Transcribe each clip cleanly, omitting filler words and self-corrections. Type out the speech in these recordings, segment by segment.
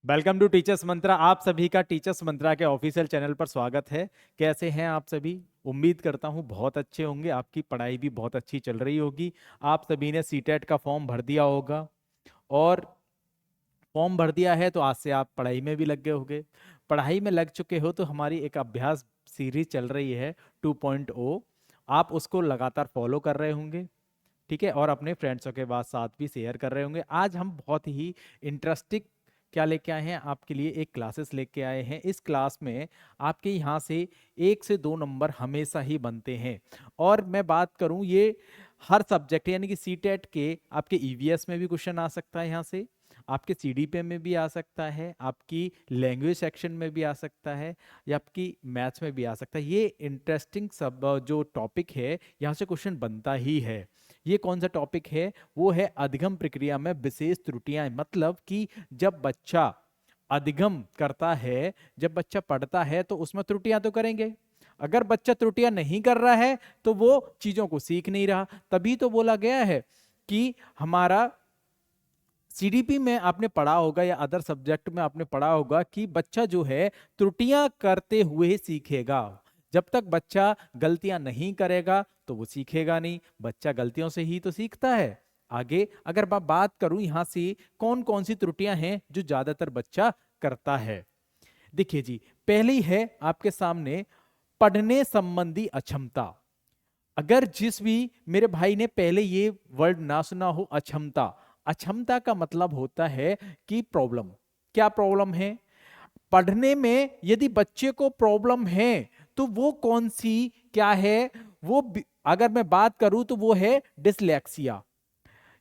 Welcome to teachers मंत्रा। आप सभी का टीचर्स मंत्रा के ऑफिशियल चैनल पर स्वागत है। कैसे हैं आप सभी? उम्मीद करता हूं बहुत अच्छे होंगे। आपकी पढ़ाई भी बहुत अच्छी चल रही होगी। आप सभी ने सीटेट का फॉर्म भर दिया होगा और फॉर्म भर दिया है तो आज से आप पढ़ाई में भी लग गए होंगे। पढ़ाई में लग चुके हो तो हमारी एक अभ्यास सीरीज चल रही है 2.0। आप उसको लगातार फॉलो कर रहे होंगे, ठीक है, और अपने फ्रेंड्सों के बाद साथ भी शेयर कर रहे होंगे। आज हम बहुत ही इंटरेस्टिंग क्या लेके आए हैं आपके लिए, एक क्लासेस लेके आए हैं। इस क्लास में आपके यहाँ से 1 से 2 नंबर हमेशा ही बनते हैं। और मैं बात करूँ, ये हर सब्जेक्ट यानी कि सीटेट के आपके ईवीएस में भी क्वेश्चन आ सकता है, यहाँ से आपके सीडीपी में भी आ सकता है, आपकी लैंग्वेज सेक्शन में भी आ सकता है, या आपकी मैथ्स में भी आ सकता है। ये इंटरेस्टिंग सब जो टॉपिक है यहाँ से क्वेश्चन बनता ही है। ये कौन सा टॉपिक है? वो है अधिगम प्रक्रिया में विशेष त्रुटियां। मतलब कि जब बच्चा अधिगम करता है, जब बच्चा पढ़ता है तो उसमें त्रुटियां तो करेंगे। अगर बच्चा त्रुटियां नहीं कर रहा है तो वो चीजों को सीख नहीं रहा। तभी तो बोला गया है कि हमारा सीडीपी में आपने पढ़ा होगा या अदर सब्जेक्ट में आपने पढ़ा होगा कि बच्चा जो है त्रुटियां करते हुए सीखेगा। जब तक बच्चा गलतियां नहीं करेगा तो वो सीखेगा नहीं। बच्चा गलतियों से ही तो सीखता है। आगे अगर मैं बात करूं यहां से कौन कौन सी त्रुटियां हैं जो ज्यादातर बच्चा करता है, देखिए जी। पहली है आपके सामने पढ़ने संबंधी अक्षमता। अगर जिस भी मेरे भाई ने पहले ये वर्ड ना सुना हो, अक्षमता। अक्षमता का मतलब होता है कि प्रॉब्लम। क्या प्रॉब्लम है पढ़ने में? यदि बच्चे को प्रॉब्लम है तो वो कौन सी क्या है? अगर मैं बात करूं तो वो है डिसलेक्सिया।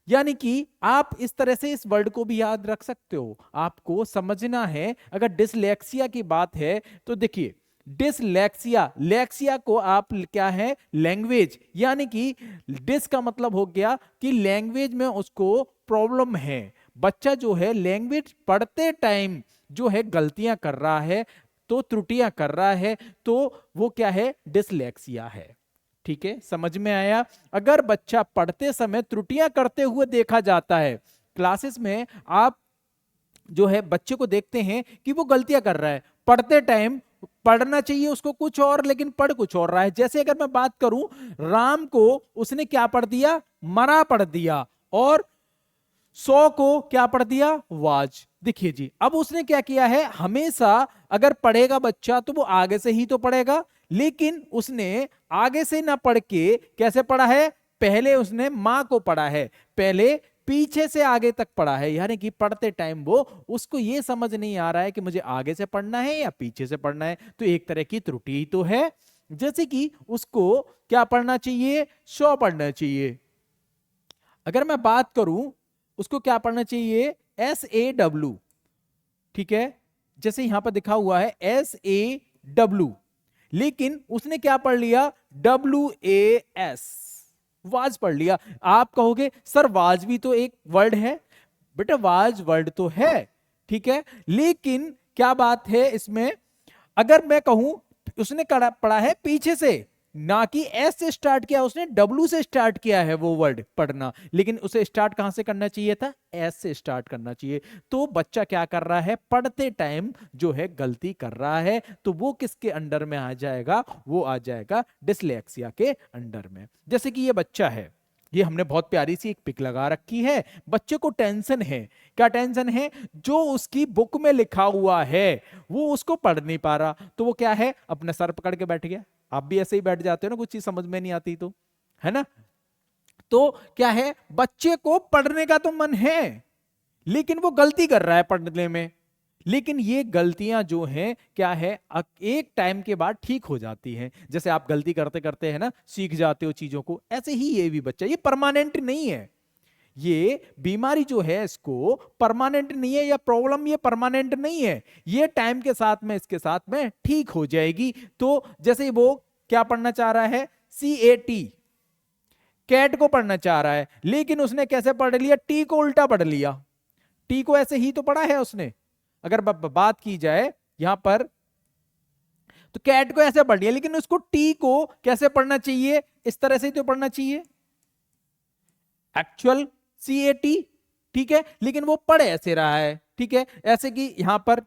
यानी कि आप इस तरह से इस वर्ड को भी याद रख सकते हो। आपको समझना है अगर डिसलेक्सिया की बात है तो देखिए, डिसलेक्सिया, लेक्सिया को आप क्या है, लैंग्वेज, यानी कि डिस का मतलब हो गया कि लैंग्वेज में उसको प्रॉब्लम है। बच्चा जो है लैंग्वेज पढ़ते टाइम जो है गलतियां कर रहा है, तो त्रुटियां कर रहा है, तो वो क्या है, डिसलेक्सिया है। ठीक है, समझ में आया? अगर बच्चा पढ़ते समय त्रुटियां करते हुए देखा जाता है, क्लासेस में आप जो है बच्चे को देखते हैं कि वो गलतियां कर रहा है पढ़ते टाइम, पढ़ना चाहिए उसको कुछ और लेकिन पढ़ कुछ और रहा है। जैसे अगर मैं बात करूं, राम को उसने क्या पढ़ दिया, मरा पढ़ दिया, और 100 को क्या पढ़ दिया, वाज। देखिए जी, अब उसने क्या किया है, हमेशा अगर पढ़ेगा बच्चा तो वो आगे से ही तो पढ़ेगा, लेकिन उसने आगे से ना पढ़ के कैसे पढ़ा है, पहले उसने मां को पढ़ा है, पहले पीछे से आगे तक पढ़ा है। यानी कि पढ़ते टाइम वो उसको ये समझ नहीं आ रहा है कि मुझे आगे से पढ़ना है या पीछे से पढ़ना है। तो एक तरह की त्रुटि ही तो है। जैसे कि उसको क्या पढ़ना चाहिए, 100 पढ़ना चाहिए। अगर मैं बात करूं, उसको क्या पढ़ना चाहिए, SAW। ठीक है, जैसे यहां पर दिखा हुआ है SAW, लेकिन उसने क्या पढ़ लिया, WAS, वाज पढ़ लिया। आप कहोगे सर वाज भी तो एक वर्ड है। बेटा वाज वर्ड तो है, ठीक है, लेकिन क्या बात है इसमें, अगर मैं कहूं उसने पढ़ा है पीछे से, ना कि एस से स्टार्ट किया, उसने डब्ल्यू से स्टार्ट किया है वो वर्ड पढ़ना, लेकिन उसे स्टार्ट कहां से करना चाहिए था, एस से स्टार्ट करना चाहिए। तो बच्चा क्या कर रहा है, पढ़ते टाइम जो है गलती कर रहा है, तो वो किसके अंडर में आ जाएगा, वो आ जाएगा डिसलेक्सिया के अंडर में। जैसे कि ये बच्चा है, ये हमने बहुत प्यारी सी एक पिक लगा रखी है। बच्चे को टेंशन है, क्या टेंशन है, जो उसकी बुक में लिखा हुआ है वो उसको पढ़ नहीं पा रहा, तो वो क्या है, अपना सर पकड़ के बैठ गया। आप भी ऐसे ही बैठ जाते हो ना, कुछ चीज समझ में नहीं आती तो, है ना? तो क्या है, बच्चे को पढ़ने का तो मन है लेकिन वो गलती कर रहा है पढ़ने में। लेकिन ये गलतियां जो हैं क्या है, एक टाइम के बाद ठीक हो जाती हैं। जैसे आप गलती करते करते है ना सीख जाते हो चीजों को, ऐसे ही ये भी बच्चा, ये परमानेंट नहीं है। ये बीमारी जो है इसको परमानेंट नहीं है, या प्रॉब्लम ये परमानेंट नहीं है, ये टाइम के साथ में इसके साथ में ठीक हो जाएगी। तो जैसे वो क्या पढ़ना चाह रहा है, CAT, कैट को पढ़ना चाह रहा है, लेकिन उसने कैसे पढ़ लिया, टी को उल्टा पढ़ लिया। टी को ऐसे ही तो पढ़ा है उसने। अगर बात की जाए यहां पर, तो कैट को ऐसे पढ़ लिया, लेकिन उसको टी को कैसे पढ़ना चाहिए, इस तरह से ही तो पढ़ना चाहिए, एक्चुअल CAT, ठीक है, लेकिन वो पढ़ ऐसे रहा है। ठीक है, ऐसे कि यहां पर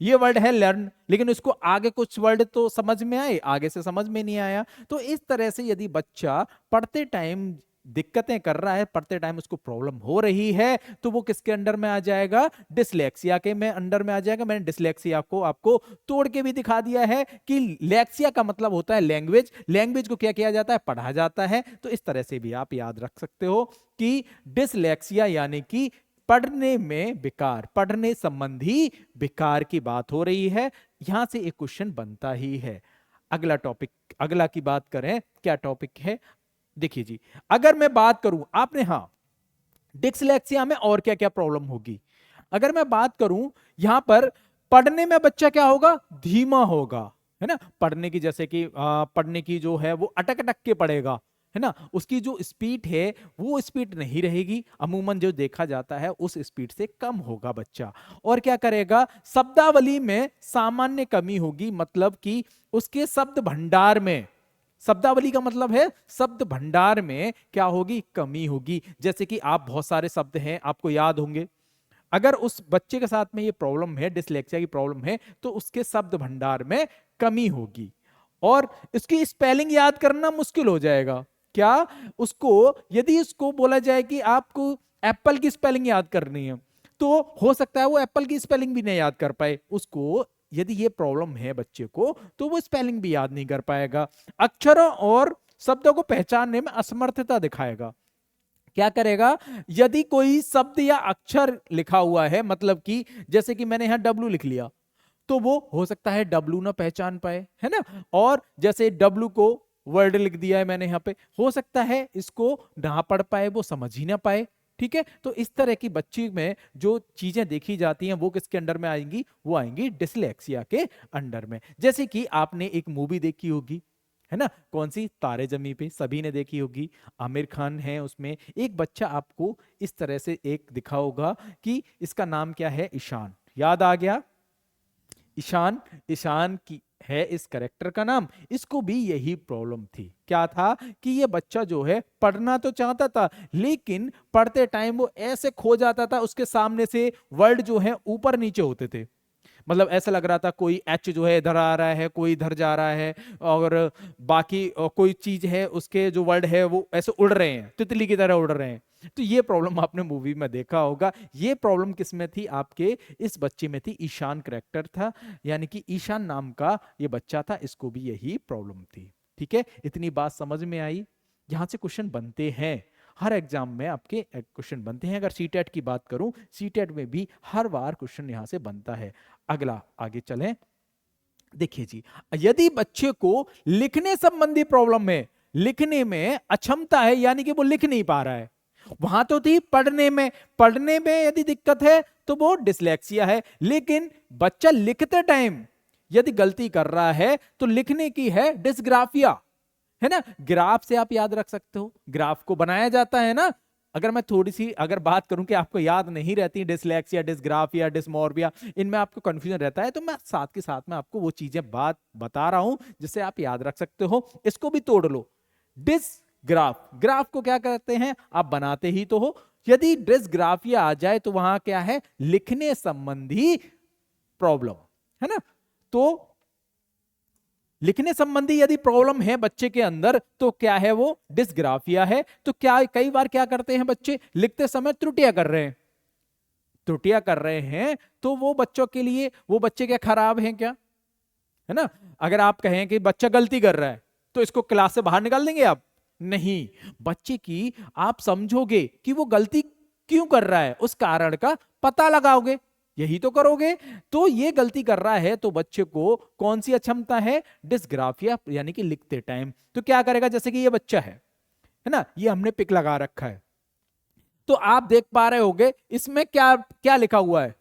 ये वर्ड है लर्न, लेकिन उसको आगे कुछ वर्ड तो समझ में आए, आगे से समझ में नहीं आया। तो इस तरह से यदि बच्चा पढ़ते टाइम दिक्कतें कर रहा है, पढ़ते टाइम उसको प्रॉब्लम हो रही है, तो वो किसके अंडर में आ जाएगा? डिसलेक्सिया के में अंडर में आ जाएगा। मैंने डिसलेक्सिया को आपको तोड़ के भी दिखा दिया है कि लेक्सिया का मतलब होता है लैंग्वेज, लैंग्वेज को क्या किया जाता है? पढ़ा जाता है। तो इस तरह से भी आप याद रख सकते हो कि डिसलेक्सिया यानी कि पढ़ने में विकार, पढ़ने संबंधी विकार की बात हो रही है। यहां से एक क्वेश्चन बनता ही है। अगला टॉपिक, अगला की बात करें, क्या टॉपिक है? देखिए जी, अगर मैं बात करूं, आपने हाँ डिसलेक्सिया में और क्या क्या प्रॉब्लम होगी, अगर मैं बात करूं यहां पर पढ़ने में बच्चा क्या होगा? धीमा होगा, है ना। पढ़ने की जैसे कि पढ़ने की जो है वो अटक अटक के पढ़ेगा, है ना। उसकी जो स्पीड है वो स्पीड नहीं रहेगी, अमूमन जो देखा जाता है उस स्पीड से कम होगा बच्चा। और क्या करेगा? शब्दावली में सामान्य कमी होगी, मतलब कि उसके शब्द भंडार में, शब्दावली का मतलब है शब्द भंडार में क्या होगी? कमी होगी। जैसे कि आप बहुत सारे शब्द हैं आपको याद होंगे, अगर उस बच्चे के साथ में ये प्रॉब्लम है, डिसलेक्सिया की प्रॉब्लम है, तो उसके शब्द भंडार में कमी होगी और इसकी स्पेलिंग याद करना मुश्किल हो जाएगा। क्या? उसको यदि उसको बोला जाए कि आपको एप्पल की स्पेलिंग याद करनी है, तो हो सकता है वो एप्पल की स्पेलिंग भी नहीं याद कर पाए। उसको यदि ये प्रॉब्लम है बच्चे को, तो वो स्पेलिंग भी याद नहीं कर पाएगा। अक्षरों और शब्दों को पहचानने में असमर्थता दिखाएगा। क्या करेगा? यदि कोई शब्द या अक्षर लिखा हुआ है, मतलब कि जैसे कि मैंने यहां डब्लू लिख लिया, तो वो हो सकता है डब्लू ना पहचान पाए, है ना। और जैसे डब्लू को वर्ड लिख दिया है मैंने यहां पे, हो सकता है इसको ना पढ़ पाए, वो समझ ही ना पाए। ठीक है, तो इस तरह की बच्ची में जो चीजें देखी जाती हैं वो किसके अंडर में आएंगी? वो आएंगी डिसलेक्सिया के अंडर में। जैसे कि आपने एक मूवी देखी होगी, है ना, कौन सी? तारे जमी पे, सभी ने देखी होगी, आमिर खान है उसमें। एक बच्चा आपको इस तरह से एक दिखा होगा कि इसका नाम क्या है? ईशान। याद आ गया? ईशान, ईशान की है इस करेक्टर का नाम। इसको भी यही प्रॉब्लम थी। क्या था? कि ये बच्चा जो है पढ़ना तो चाहता था, लेकिन पढ़ते टाइम वो ऐसे खो जाता था, उसके सामने से वर्ड जो है ऊपर नीचे होते थे। मतलब ऐसा लग रहा था कोई एच जो है इधर आ रहा है, कोई इधर जा रहा है, और बाकी कोई चीज है उसके जो वर्ड है वो ऐसे उड़ रहे हैं, तितली की तरह उड़ रहे हैं। तो ये प्रॉब्लम आपने मूवी में देखा होगा। ये प्रॉब्लम किस में थी? आपके इस बच्चे में थी। ईशान करेक्टर था, यानी कि ईशान नाम का ये बच्चा था, इसको भी यही प्रॉब्लम थी। ठीक है, इतनी बात समझ में आई। यहां से क्वेश्चन बनते हैं, हर एग्जाम में आपके क्वेश्चन बनते हैं। अगर सीटेट की बात करूं, सीटेट में भी हर बार क्वेश्चन यहां से बनता है। अगला आगे चलें। देखिए जी, यदि बच्चे को लिखने संबंधी प्रॉब्लम है, लिखने में अक्षमता है, यानी कि वो लिख नहीं पा रहा है, वहां तो थी पढ़ने में, पढ़ने में यदि दिक्कत है तो वो डिसलेक्सिया है। लेकिन बच्चा लिखते टाइम यदि गलती कर रहा है तो लिखने की है डिसग्राफिया, है ना। ग्राफ से आप याद रख सकते हो, ग्राफ को बनाया जाता है ना। अगर मैं थोड़ी सी अगर बात करूं कि आपको याद नहीं रहती डिसलेक्सिया, डिसग्राफिया, डिसमोर्फिया, इनमें आपको कंफ्यूजन रहता है, तो मैं साथ के साथ में आपको वो चीजें बात बता रहा हूं जिससे आप याद रख सकते हो। इसको भी तोड़ लो। डिसग्राफ, ग्राफ को क्या कहते हैं? आप बनाते ही तो हो। यदि डिसग्राफिया आ जाए तो वहां क्या है? लिखने संबंधी प्रॉब्लम, है ना। तो लिखने संबंधी यदि प्रॉब्लम है बच्चे के अंदर तो क्या है? वो डिसग्राफिया है। तो क्या कई बार क्या करते हैं बच्चे? लिखते समय त्रुटियां कर रहे हैं, त्रुटियां कर रहे हैं, तो वो बच्चों के लिए, वो बच्चे क्या खराब हैं क्या? है ना। अगर आप कहें कि बच्चा गलती कर रहा है तो इसको क्लास से बाहर निकाल देंगे आप? नहीं, बच्चे की आप समझोगे कि वो गलती क्यों कर रहा है, उस कारण का पता लगाओगे, यही तो करोगे। तो ये गलती कर रहा है तो बच्चे को कौन सी अक्षमता है? डिसग्राफिया, यानी कि लिखते टाइम। तो क्या करेगा? जैसे कि ये बच्चा है ना, ये हमने पिक लगा रखा है, तो आप देख पा रहे होगे इसमें क्या क्या लिखा हुआ है?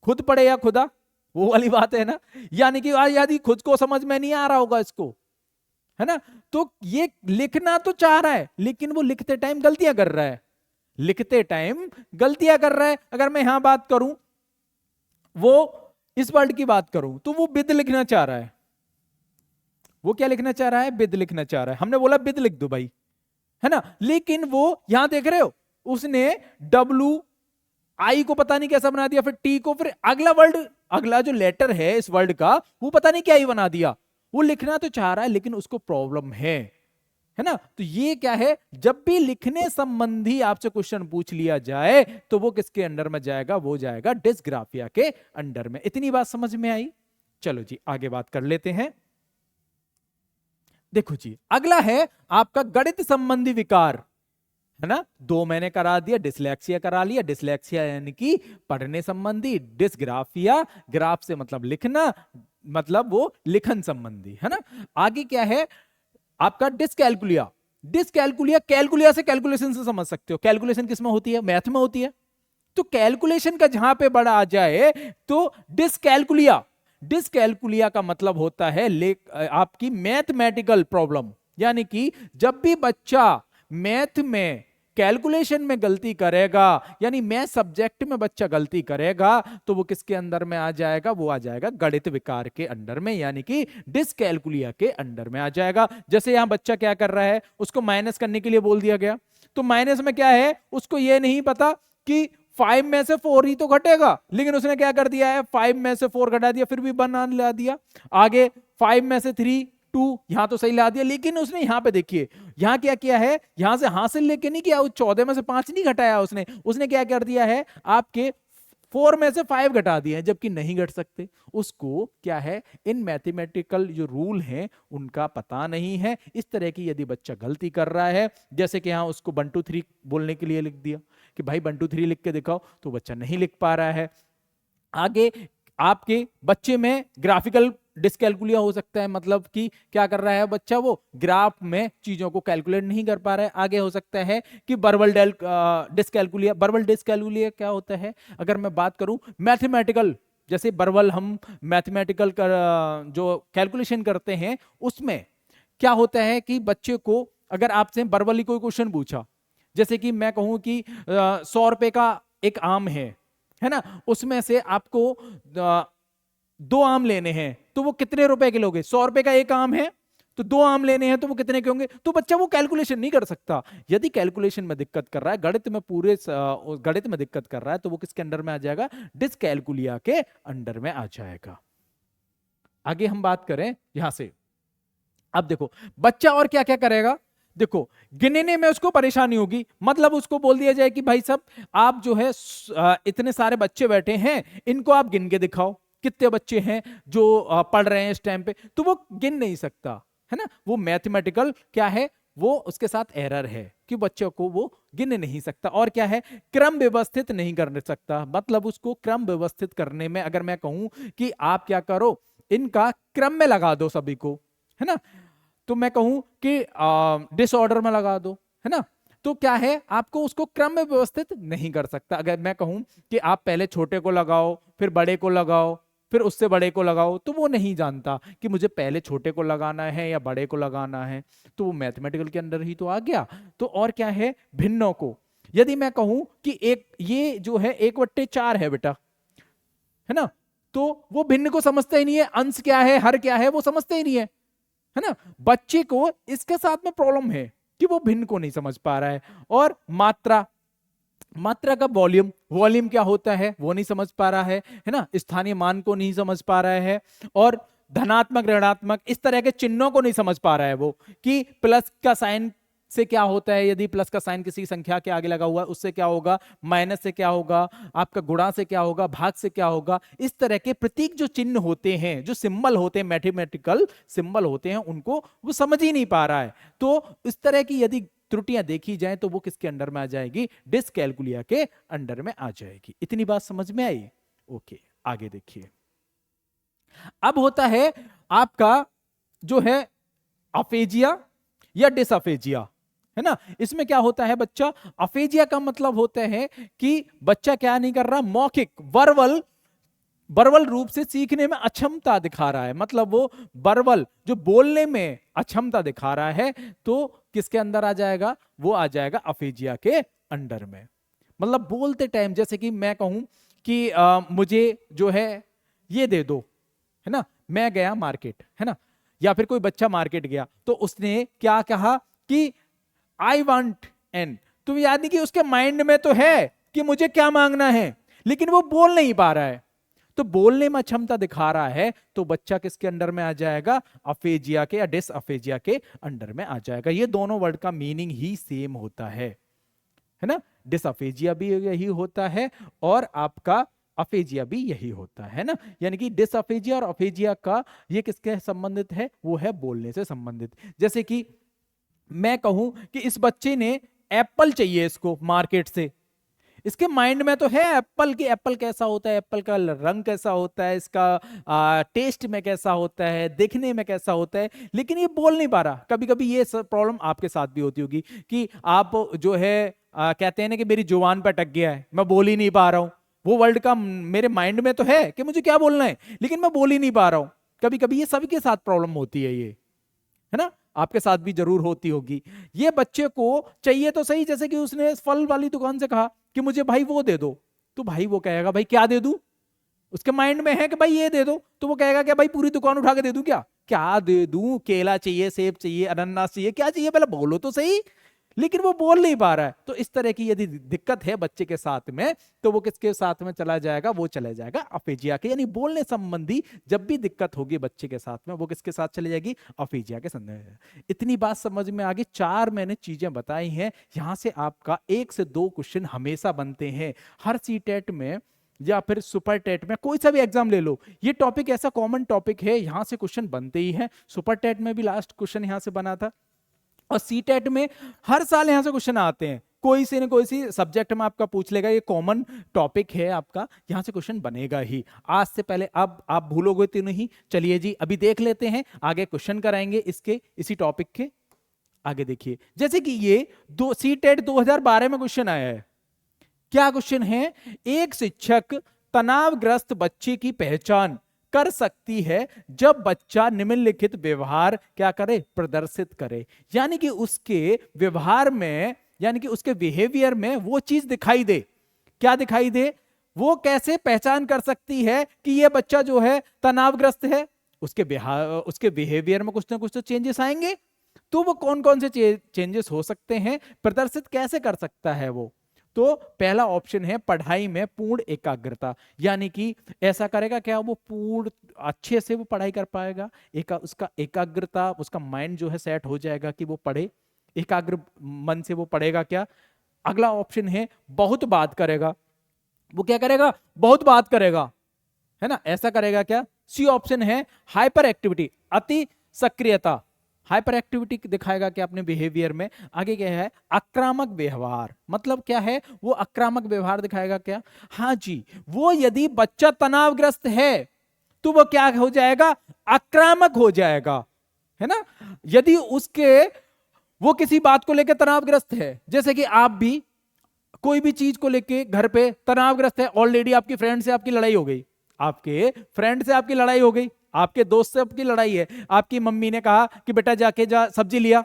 खुद पढ़े या खुदा, वो वाली बात है ना। यानी कि यदि खुद को समझ में नहीं आ रहा होगा इसको, है ना, तो ये लिखना तो चाह रहा है लेकिन वो लिखते टाइम गलतियां कर रहा है, लिखते टाइम गलतियां कर रहा है। अगर मैं यहां बात करूं, वो इस वर्ड की बात करूं, तो वो विद लिखना चाह रहा है। वो क्या लिखना चाह रहा है? विद लिखना चाह रहा है। हमने बोला विद लिख दो भाई, है ना, लेकिन वो यहां देख रहे हो उसने डब्लू आई को पता नहीं कैसा बना दिया, फिर टी को, फिर अगला वर्ड, अगला जो लेटर है इस वर्ड का वो पता नहीं क्या ही बना दिया। वो लिखना तो चाह रहा है लेकिन उसको प्रॉब्लम है ना। तो ये क्या है, जब भी लिखने संबंधी आपसे क्वेश्चन पूछ लिया जाए तो वो किसके अंडर में जाएगा, वो जाएगा डिस्ग्राफिया के अंडर में। इतनी बात समझ में आई। चलो जी आगे बात कर लेते हैं। देखो जी अगला है आपका गणित संबंधी विकार, है ना। दो मैंने करा दिया, डिसलेक्सिया करा लिया। डिसलेक्सिया यानी कि पढ़ने संबंधी, डिसग्राफिया ग्राफ से मतलब लिखना, मतलब वो लिखन संबंधी, है ना। आगे क्या है आपका डिसकैलकुलिया। डिसकैलकुलिया, कैलकुलिया से कैलकुलेशन से समझ सकते हो। कैलकुलेशन किसमें होती है, मैथ में होती है। तो कैलकुलेशन का जहां पे बड़ा आ जाए तो डिसकैलकुलिया। डिसकैलकुलिया का मतलब होता है आपकी मैथमेटिकल प्रॉब्लम, यानी कि जब भी बच्चा मैथ में कैलकुलेशन में गलती करेगा, यानी मैथ सब्जेक्ट में बच्चा गलती करेगा, तो वो किसके अंदर में आ जाएगा, वो आ जाएगा गणित विकार के अंडर में, यानी कि डिसकैलकुलिया के अंडर में आ जाएगा। जैसे यहां बच्चा क्या कर रहा है, उसको माइनस करने के लिए बोल दिया गया, तो माइनस में क्या है, उसको ये नहीं पता कि 5 में से 4 ही तो घटेगा, लेकिन उसने क्या कर दिया है, 5 में से 4 घटा दिया, फिर भी 1 ला दिया। आगे 5 में से 3 2 यहां तो सही ला दिया, लेकिन उसने यहां पे देखिए यहां क्या किया है, यहां से हासिल लेके नहीं किया, 14 में से 5 नहीं घटाया उसने क्या कर दिया है, आपके 4 में से 5 घटा दिए हैं, जबकि नहीं घट सकते। उसको क्या है, इन मैथमेटिकल जो रूल हैं उनका पता नहीं है। इस तरह की यदि बच्चा गलती कर रहा है, जैसे कि यहां उसको 1 2 3 बोलने के लिए लिख दिया कि भाई 1 2 3 लिख के दिखाओ, तो बच्चा नहीं लिख पा रहा है। आगे आपके बच्चे में ग्राफिकल डिसकैलकुलिया हो सकता है, मतलब कि क्या कर रहा है बच्चा, वो ग्राफ में चीजों को कैलकुलेट नहीं कर पा रहा है। आगे हो सकता है कि बर्बल डिसकैलकुलिया। बर्बल डिसकैलकुलिया क्या होता है, अगर मैं बात करूं मैथमेटिकल, जैसे बर्बल हम मैथमेटिकल जो कैलकुलेशन करते हैं उसमें क्या होता है कि बच्चे को, अगर आपसे बर्बली कोई क्वेश्चन पूछा, जैसे कि मैं कहूं कि 100 रुपए का एक आम है ना, उसमें से आपको 2 आम लेने हैं, तो वो कितने रुपए के लोगे, 100 रुपए का एक आम है तो 2 आम लेने हैं, तो वो कितने के होंगे। तो बच्चा वो कैलकुलेशन नहीं कर सकता। यदि कैलकुलेशन में दिक्कत कर रहा है, गणित में गणित में दिक्कत कर रहा है, तो वो किसके अंडर में आ जाएगा, डिसकैलकुलिया के अंडर में आ जाएगा। आगे हम बात करें यहां से, अब देखो बच्चा और क्या क्या करेगा। देखो गिनने में उसको परेशानी होगी, मतलब उसको बोल दिया जाए कि भाई साहब आप जो है इतने सारे बच्चे बैठे हैं, इनको आप गिन के दिखाओ कितने बच्चे हैं जो पढ़ रहे हैं इस टाइम पे, तो वो गिन नहीं सकता, है ना। वो मैथमेटिकल क्या है, वो उसके साथ एरर है कि बच्चों को वो गिन नहीं सकता। और क्या है, क्रम व्यवस्थित नहीं कर सकता, मतलब उसको क्रम व्यवस्थित करने में, अगर मैं कहूं कि आप क्या करो, इनका क्रम में लगा दो सभी को, है ना, तो मैं कहूं कि डिसऑर्डर में लगा दो, है ना, तो क्या है, आपको उसको क्रम में व्यवस्थित नहीं कर सकता। अगर मैं कहूं कि आप पहले छोटे को लगाओ, फिर बड़े को लगाओ, फिर उससे बड़े को लगाओ, तो वो नहीं जानता कि मुझे पहले छोटे को लगाना है या बड़े को लगाना है, तो वो मैथमेटिकल के अंदर ही तो आ गया। तो और क्या है, भिन्नों को, यदि मैं कहूं कि एक ये जो है 1/4 है बेटा, है ना, तो वो भिन्न को समझता ही नहीं है, अंश क्या है, हर क्या है, वो समझते ही नहीं है ना। बच्चे को इसके साथ में प्रॉब्लम है कि वो भिन्न को नहीं समझ पा रहा है। और मात्रा, मात्रा का वॉल्यूम, वॉल्यूम क्या होता है वो नहीं समझ पा रहा है ना, स्थानीय मान को नहीं समझ पा रहा है, और धनात्मक ऋणात्मक इस तरह के चिन्हों को नहीं समझ पा रहा है वो, कि प्लस का साइन से क्या होता है, यदि प्लस का साइन किसी संख्या के आगे लगा हुआ है उससे क्या होगा, माइनस से क्या होगा, आपका गुणा से क्या होगा, भाग से क्या होगा। इस तरह के प्रतीक जो चिन्ह होते हैं, जो सिंबल होते हैं, मैथमेटिकल सिंबल होते हैं, उनको वो समझ ही नहीं पा रहा है। तो इस तरह की यदि त्रुटियां देखी जाए तो वो किसके अंडर में आ जाएगी, डिसकैलकुलिया के अंडर में आ जाएगी। इतनी बात समझ में आई। ओके आगे देखिए, अब होता है आपका जो है अफेजिया या डिसअफेजिया, है ना। इसमें क्या होता है बच्चा, अफेजिया का मतलब होता है कि बच्चा क्या नहीं कर रहा, मौखिक वर्बल रूप से सीखने में अक्षमता दिखा रहा है, मतलब वो वर्बल जो बोलने में अक्षमता दिखा रहा है, तो किसके अंदर आ जाएगा, वो आ जाएगा अफेजिया के अंडर में। मतलब बोलते टाइम, जैसे कि मैं कहूं कि मुझे जो है ये दे दो, है ना, मैं गया मार्केट, है ना, या फिर कोई बच्चा मार्केट गया तो उसने क्या कहा कि आई वांट एन, तो याद नहीं कि उसके माइंड में तो है कि मुझे क्या मांगना है, लेकिन वो बोल नहीं पा रहा है। तो बोलने में अक्षमता दिखा रहा है तो बच्चा किसके अंडर में आ जाएगा, अफेजिया के या डिसअफेजिया के अंडर में आ जाएगा। ये दोनों वर्ड का मीनिंग ही सेम होता है ना। डिसअफेजिया भी यही होता है और आपका अफेजिया भी यही होता है ना। यानी कि डिसअफेजिया और अफेजिया का ये किसके संबंधित है, वो है बोलने से संबंधित। जैसे कि मैं कहूं कि इस बच्चे ने एप्पल चाहिए इसको मार्केट से, इसके माइंड में तो है एप्पल की, एप्पल कैसा होता है, एप्पल का रंग कैसा होता है, इसका टेस्ट में कैसा होता है, देखने में कैसा होता है, लेकिन ये बोल नहीं पा रहा। कभी कभी ये प्रॉब्लम आपके साथ भी होती होगी कि आप जो है कहते हैं ना कि मेरी जुबान पर अटक गया है, मैं बोल ही नहीं पा रहा हूं। वो वर्ड का मेरे माइंड में तो है कि मुझे क्या बोलना है, लेकिन मैं बोल ही नहीं पा रहा हूं। कभी कभी ये सभी के साथ प्रॉब्लम होती है, ये है ना, आपके साथ भी जरूर होती होगी। ये बच्चे को चाहिए तो सही, जैसे कि उसने फल वाली दुकान से कहा कि मुझे भाई वो दे दो, तो भाई वो कहेगा भाई क्या दे दूं, उसके माइंड में है कि भाई ये दे दो, तो वो कहेगा कि भाई पूरी दुकान उठा के दे दूं, क्या क्या दे दूं, केला चाहिए, सेब चाहिए, अनानास चाहिए, क्या चाहिए पहले बोलो तो सही। लेकिन वो बोल नहीं पा रहा है। तो इस तरह की यदि दिक्कत है बच्चे के साथ में, तो वो किसके साथ में चला जाएगा, वो चला जाएगा अफेजिया के। यानी बोलने संबंधी जब भी दिक्कत होगी बच्चे के साथ में, वो किसके साथ चली जाएगी, अफेजिया के संदर्भ। इतनी बात समझ में आ गई। 4 मैंने चीजें बताई हैं, यहां से आपका 1 से 2 क्वेश्चन हमेशा बनते हैं हर सीटेट में या फिर सुपर टेट में, कोई सा भी एग्जाम ले लो। ये टॉपिक ऐसा कॉमन टॉपिक है, यहां से क्वेश्चन बनते ही हैं। सुपर टेट में भी लास्ट क्वेश्चन यहां से बना था, और सीटेट में हर साल यहां से क्वेश्चन आते हैं, कोई से न कोई सी सब्जेक्ट में आपका पूछ लेगा। ये कॉमन टॉपिक है आपका, यहां से क्वेश्चन बनेगा ही। आज से पहले अब आप भूलोगे तो नहीं। चलिए जी, अभी देख लेते हैं आगे क्वेश्चन कराएंगे इसके, इसी टॉपिक के। आगे देखिए, जैसे कि ये सीटेट 2012 में क्वेश्चन आया है। क्या क्वेश्चन है, एक शिक्षक तनावग्रस्त बच्चे की पहचान कर सकती है जब बच्चा निम्नलिखित व्यवहार क्या करे, प्रदर्शित करे। यानी कि उसके व्यवहार में, यानी कि उसके बिहेवियर में वो चीज दिखाई दे। क्या दिखाई दे, वो कैसे पहचान कर सकती है कि ये बच्चा जो है तनावग्रस्त है। उसके बिहेवियर में कुछ ना कुछ तो चेंजेस आएंगे। तो वो कौन कौन से चेंजेस हो सकते हैं, प्रदर्शित कैसे कर सकता है वो। तो पहला ऑप्शन है पढ़ाई में पूर्ण एकाग्रता। यानी कि ऐसा करेगा क्या, वो पूर्ण अच्छे से वो पढ़ाई कर पाएगा, उसका एकाग्रता, उसका माइंड जो है सेट हो जाएगा कि वो पढ़े, एकाग्र मन से वो पढ़ेगा क्या। अगला ऑप्शन है बहुत बात करेगा। वो क्या करेगा, बहुत बात करेगा, है ना, ऐसा करेगा क्या। सी ऑप्शन है हाइपर एक्टिविटी, अति सक्रियता, हाइपर एक्टिविटी दिखाएगा क्या अपने बिहेवियर में। आगे क्या है, आक्रामक व्यवहार, मतलब क्या है, वो आक्रामक व्यवहार दिखाएगा क्या। हाँ जी, वो यदि बच्चा तनावग्रस्त है तो वो क्या हो जाएगा, आक्रामक हो जाएगा, है ना। यदि वो किसी बात को लेकर तनावग्रस्त है, जैसे कि आप भी कोई भी चीज को लेके घर पे तनावग्रस्त है, ऑलरेडी आपकी फ्रेंड से आपकी लड़ाई हो गई, आपके फ्रेंड से आपकी लड़ाई हो गई, आपके दोस्त से आपकी लड़ाई है, आपकी मम्मी ने कहा कि बेटा जाके जा सब्जी लिया,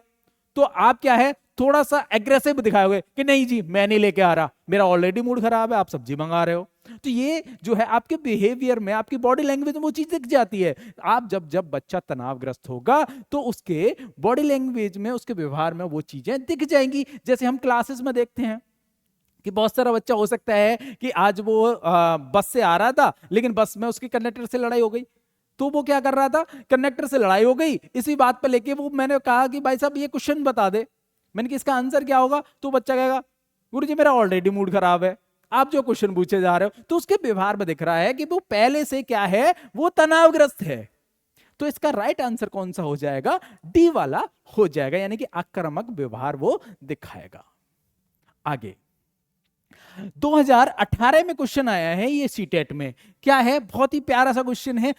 तो आप क्या है, थोड़ा सा एग्रेसिव दिखाओगे कि नहीं जी मैं नहीं लेके आ रहा, मेरा ऑलरेडी मूड खराब है, आप सब्जी मंगा रहे हो। तो ये जो है आपके बिहेवियर में, आपकी बॉडी लैंग्वेज में वो चीज दिख जाती है। आप जब बच्चा तनावग्रस्त होगा तो उसके बॉडी लैंग्वेज में, उसके व्यवहार में वो चीजें दिख जाएंगी। जैसे हम क्लासेस में देखते हैं कि बहुत सारा बच्चा हो सकता है कि आज वो बस से आ रहा था, लेकिन बस में उसकी कंडक्टर से लड़ाई हो गई। तो वो क्या कर रहा था, कंडक्टर से लड़ाई हो गई, इसी बात पे लेके वो, मैंने कहा कि भाई साहब ये क्वेश्चन बता दे, मैंने कि इसका आंसर क्या होगा, तो बच्चा कहेगा गुरुजी मेरा ऑलरेडी मूड खराब है, आप जो क्वेश्चन पूछे जा रहे हो। तो उसके व्यवहार में दिख रहा है कि वो पहले से क्या है, वो तनावग्रस्त है। तो इसका राइट आंसर कौन सा हो जाएगा, डी वाला हो जाएगा, यानी कि आक्रामक व्यवहार वो दिखाएगा। आगे 2018 में क्वेश्चन आया है ये सीटेट में, क्या है, बहुत ही प्यारा सा क्वेश्चन है।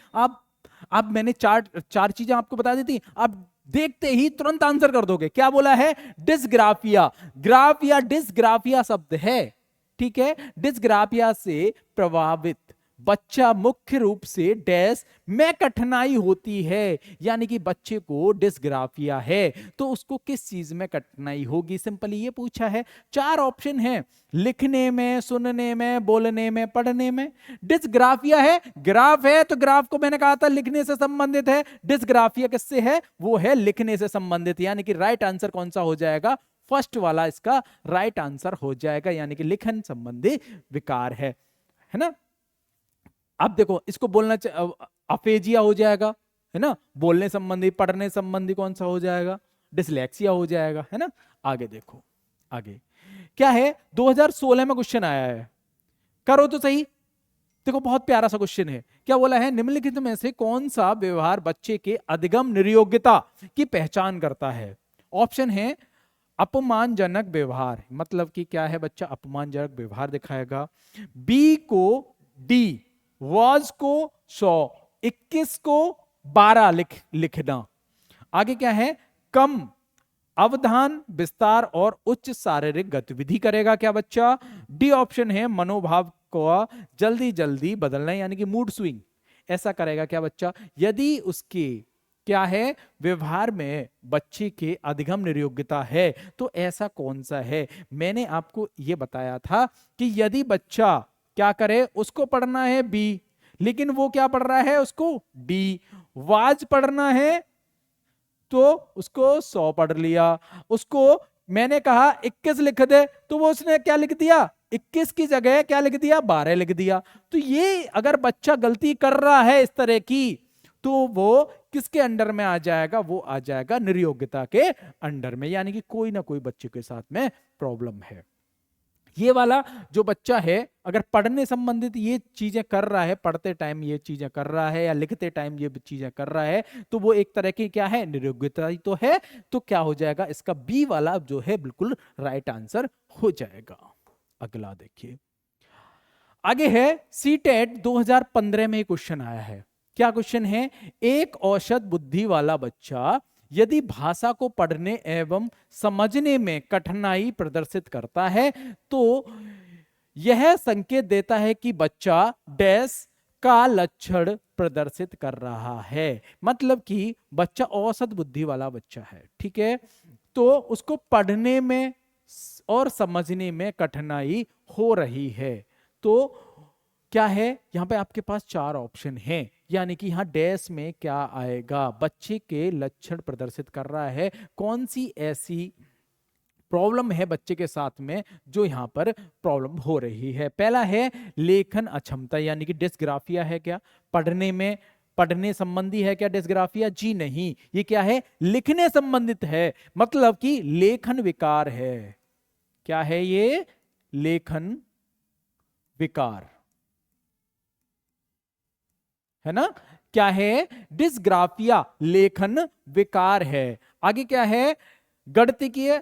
अब मैंने चार चीजें आपको बता दी थी, आप देखते ही तुरंत आंसर कर दोगे। क्या बोला है, डिस्ग्राफिया, ग्राफ या डिस्ग्राफिया शब्द है, ठीक है। डिस्ग्राफिया से प्रभावित बच्चा मुख्य रूप से डैश में कठिनाई होती है, यानी कि बच्चे को डिस्ग्राफिया है तो उसको किस चीज में कठिनाई होगी, सिंपली ये पूछा है। 4 ऑप्शन है, लिखने में, सुनने में, बोलने में, पढ़ने में। डिस्ग्राफिया है, ग्राफ है तो ग्राफ को मैंने कहा था लिखने से संबंधित है, डिस्ग्राफिया किससे है, वो है लिखने से संबंधित, यानी कि राइट आंसर कौन सा हो जाएगा, फर्स्ट वाला इसका राइट आंसर हो जाएगा, यानी कि लिखन संबंधी विकार है ना। अब देखो इसको बोलना अफेजिया हो जाएगा, है ना। बोलने संबंधी, पढ़ने संबंधी कौन सा हो जाएगा, डिसलेक्सिया हो जाएगा, है ना। आगे देखो, आगे क्या है, 2016 में क्वेश्चन आया है, करो तो सही। देखो बहुत प्यारा सा क्वेश्चन है, क्या बोला है, निम्नलिखित में से कौन सा व्यवहार बच्चे के अधिगम निर्योग्यता की पहचान करता है। ऑप्शन है अपमानजनक व्यवहार, मतलब कि क्या है, बच्चा अपमानजनक व्यवहार दिखाएगा। बी को डी, वाज को 100, 21 को 12 लिखना। आगे क्या है, कम अवधान, विस्तार और उच्च शारीरिक गतिविधि करेगा क्या बच्चा। डी ऑप्शन है मनोभाव को जल्दी जल्दी बदलना, यानी कि मूड स्विंग, ऐसा करेगा क्या बच्चा। यदि उसके क्या है व्यवहार में बच्चे के अधिगम निर्योग्यता है तो ऐसा कौन सा है। मैंने आपको यह बताया था कि यदि बच्चा क्या करे, उसको पढ़ना है बी, लेकिन वो क्या पढ़ रहा है, उसको डी। वाज पढ़ना है तो उसको 100 पढ़ लिया, उसको मैंने कहा 21 लिख दे तो वो उसने क्या लिख दिया, 21 की जगह क्या लिख दिया, 12 लिख दिया। तो ये अगर बच्चा गलती कर रहा है इस तरह की, तो वो किसके अंडर में आ जाएगा, वो आ जाएगा निर्योग्यता के अंडर में, यानी कि कोई ना कोई बच्चे के साथ में प्रॉब्लम है। ये वाला जो बच्चा है अगर पढ़ने संबंधित ये चीजें कर रहा है, पढ़ते टाइम ये चीजें कर रहा है या लिखते टाइम ये चीजें कर रहा है, तो वो एक तरह की क्या है, निर्योग्यता ही तो है। तो क्या हो जाएगा, इसका बी वाला जो है बिल्कुल राइट आंसर हो जाएगा। अगला देखिए, आगे है सीटेट 2015 में क्वेश्चन आया है। क्या क्वेश्चन है, एक औसत बुद्धि वाला बच्चा यदि भाषा को पढ़ने एवं समझने में कठिनाई प्रदर्शित करता है तो यह संकेत देता है कि बच्चा डैश का लक्षण प्रदर्शित कर रहा है। मतलब कि बच्चा औसत बुद्धि वाला बच्चा है, ठीक है, तो उसको पढ़ने में और समझने में कठिनाई हो रही है। तो क्या है, यहां पे आपके पास 4 ऑप्शन हैं, यानी कि यहां डैश में क्या आएगा, बच्चे के लक्षण प्रदर्शित कर रहा है, कौन सी ऐसी प्रॉब्लम है बच्चे के साथ में जो यहां पर प्रॉब्लम हो रही है। पहला है लेखन अक्षमता, यानी कि डिस्ग्राफिया है क्या, पढ़ने में, पढ़ने संबंधी है क्या डिस्ग्राफिया, जी नहीं, ये क्या है, लिखने संबंधित है, मतलब कि लेखन विकार है। क्या है ये, लेखन विकार है ना। क्या है, डिस्ग्राफिया लेखन विकार है। आगे क्या है, गणितीय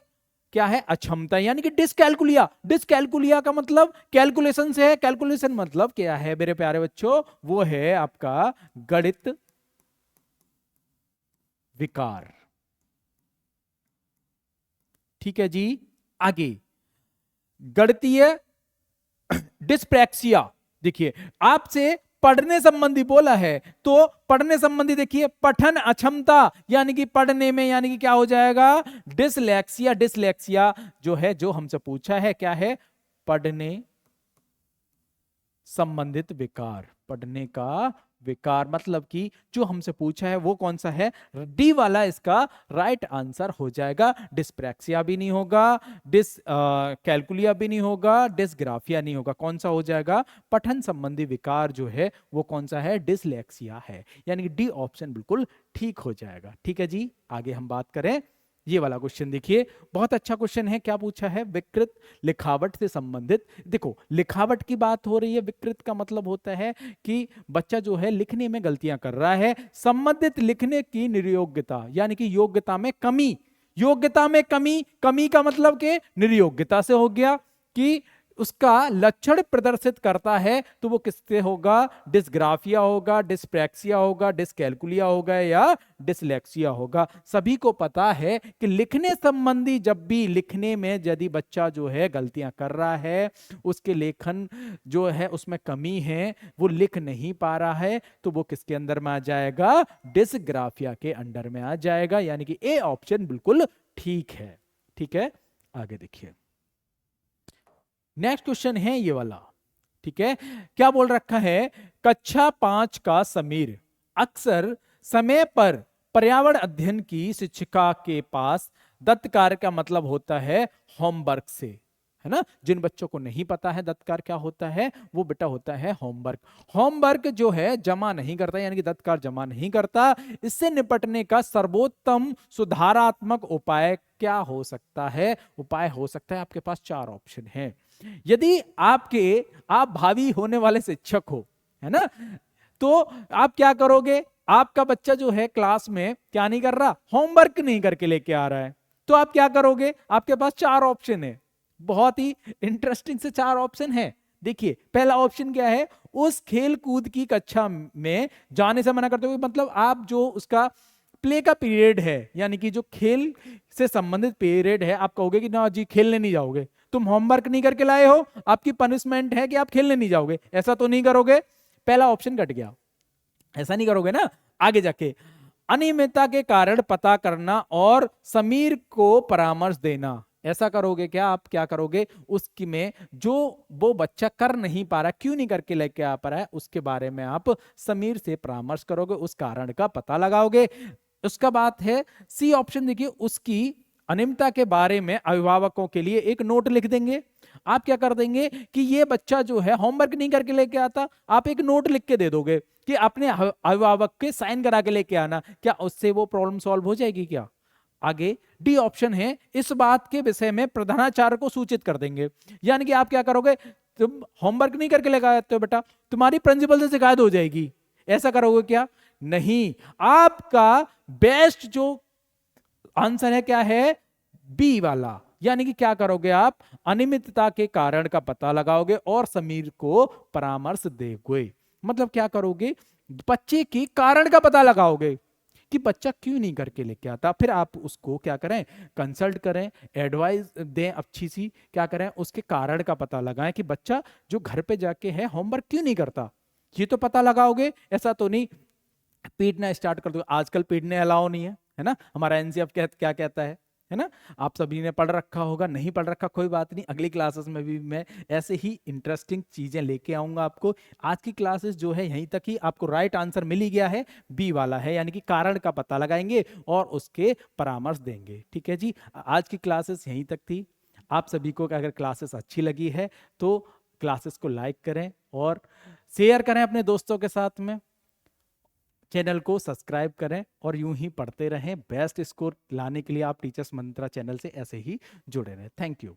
क्या है, अक्षमता, यानी कि डिसकैलकुलिया। डिसकैलकुलिया का मतलब कैलकुलेशन से है, कैलकुलेशन मतलब क्या है मेरे प्यारे बच्चों, वो है आपका गणित विकार, ठीक है जी। आगे गणितीय डिस्प्रैक्सिया, देखिए आपसे पढ़ने संबंधी बोला है तो पढ़ने संबंधी देखिए पठन अक्षमता, यानी कि पढ़ने में, यानी कि क्या हो जाएगा, डिसलेक्सिया। डिसलेक्सिया जो है, जो हमसे पूछा है क्या है, पढ़ने संबंधित विकार, पढ़ने का विकार, मतलब कि जो हमसे पूछा है वो कौन सा है, डी वाला इसका राइट आंसर हो जाएगा। डिस्प्रैक्सिया भी नहीं होगा, कैलकुलिया भी नहीं होगा, डिसग्राफिया नहीं होगा, कौन सा हो जाएगा, पठन संबंधी विकार जो है वो कौन सा है, डिसलेक्सिया है, यानी कि डी ऑप्शन बिल्कुल ठीक हो जाएगा। ठीक है जी, आगे हम बात करें, ये वाला क्वेश्चन देखिए, बहुत अच्छा क्वेश्चन है। क्या पूछा है, विकृत लिखावट से संबंधित। देखो लिखावट की बात हो रही है, विकृत का मतलब होता है कि बच्चा जो है लिखने में गलतियां कर रहा है, संबंधित लिखने की निर्योग्यता, यानी कि योग्यता में कमी, योग्यता में कमी, कमी का मतलब के निर्योग्यता से हो गया, कि उसका लक्षण प्रदर्शित करता है, तो वो किससे होगा, डिस्ग्राफिया होगा, डिस्प्रैक्सिया होगा, डिसकैलकुलिया होगा या डिसलेक्सिया होगा। सभी को पता है कि लिखने संबंधी, जब भी लिखने में यदि बच्चा जो है गलतियां कर रहा है, उसके लेखन जो है उसमें कमी है, वो लिख नहीं पा रहा है, तो वो किसके अंदर में आ जाएगा, डिसग्राफिया के अंडर में आ जाएगा, यानी कि ए ऑप्शन बिल्कुल ठीक है। ठीक है, आगे देखिए, नेक्स्ट क्वेश्चन है ये वाला, ठीक है। क्या बोल रखा है, कक्षा 5 का समीर अक्सर समय पर पर्यावरण अध्ययन की शिक्षिका के पास दत्त कार्य का मतलब होता है होमवर्क से, है ना। जिन बच्चों को नहीं पता है दत्त कार्य क्या होता है, वो बेटा होता है होमवर्क। होमवर्क जो है जमा नहीं करता, यानी कि दत्त कार्य जमा नहीं करता। इससे निपटने का सर्वोत्तम सुधारात्मक उपाय क्या हो सकता है? उपाय हो सकता है, आपके पास 4 ऑप्शन है। यदि आप भावी होने वाले शिक्षक हो, है ना, तो आप क्या करोगे? आपका बच्चा जो है क्लास में क्या नहीं कर रहा, होमवर्क नहीं करके लेके आ रहा है, तो आप क्या करोगे? आपके पास 4 ऑप्शन है, बहुत ही इंटरेस्टिंग से 4 ऑप्शन है। देखिए पहला ऑप्शन क्या है, उस खेल कूद की कक्षा में जाने से मना करते हुए, मतलब आप जो उसका प्ले का पीरियड है, यानी कि जो खेल से संबंधित पीरियड है, आप कहोगे कि ना जी खेलने नहीं जाओगे, तुम होमवर्क नहीं करके लाए हो, आपकी पनिशमेंट है कि आप खेलने नहीं जाओगे, ऐसा तो नहीं करोगे। पहला ऑप्शन कट गया, ऐसा नहीं करोगे ना। आगे जाके अनियमितता के कारण पता करना और समीर को परामर्श देना, ऐसा करोगे क्या? आप क्या करोगे, उसकी में जो वो बच्चा कर नहीं पा रहा, क्यों नहीं करके लेके आ पा रहा है, उसके बारे में आप समीर से परामर्श करोगे, उस कारण का पता लगाओगे। उसका बात है सी ऑप्शन, देखिए उसकी अनियमितता के बारे में अभिभावकों के लिए एक नोट लिख देंगे। आप क्या कर देंगे कि ये बच्चा जो है होमवर्क नहीं करके लेके आता, आप एक नोट लिख के दे दोगे कि अपने अभिभावक के साइन करा के लेके आना। क्या उससे वो प्रॉब्लम सॉल्व हो जाएगी क्या? आगे डी ऑप्शन है, इस बात के विषय में प्रधानाचार्य को सूचित कर देंगे। यानी कि आप क्या करोगे, तुम होमवर्क नहीं करके लेके आते हो बेटा, तुम्हारी प्रिंसिपल से शिकायत हो जाएगी, ऐसा करोगे क्या? नहीं। आपका बेस्ट जो आंसर है क्या है, बी वाला, यानी कि क्या करोगे आप, अनियमितता के कारण का पता लगाओगे और समीर को परामर्श दोगे। मतलब क्या करोगे, बच्चे के कारण का पता लगाओगे कि बच्चा क्यों नहीं करके लेके आता, फिर आप उसको क्या करें, कंसल्ट करें, एडवाइस दें अच्छी सी, क्या करें, उसके कारण का पता लगाएं कि बच्चा जो घर पे जाके है होमवर्क क्यों नहीं करता, ये तो पता लगाओगे। ऐसा तो नहीं पीटना स्टार्ट कर दो, आजकल पीटने अलाउ नहीं है ना, हमारा एनसीएफ क्या कहता है ना। आप सभी ने पढ़ रखा होगा, नहीं पढ़ रखा कोई बात नहीं, अगली क्लासेस में भी मैं ऐसे ही इंटरेस्टिंग चीजें लेके आऊंगा आपको। आज की क्लासेस जो है यहीं तक ही, आपको राइट आंसर मिल ही गया है, बी वाला है, यानी कि कारण का पता लगाएंगे और उसके परामर्श देंगे। ठीक है जी, आज की क्लासेस यहीं तक थी। आप सभी को अगर क्लासेस अच्छी लगी है तो क्लासेस को लाइक करें और शेयर करें अपने दोस्तों के साथ में, चैनल को सब्सक्राइब करें और यूं ही पढ़ते रहें। बेस्ट स्कोर लाने के लिए आप टीचर्स मंत्रा चैनल से ऐसे ही जुड़े रहें। Thank you.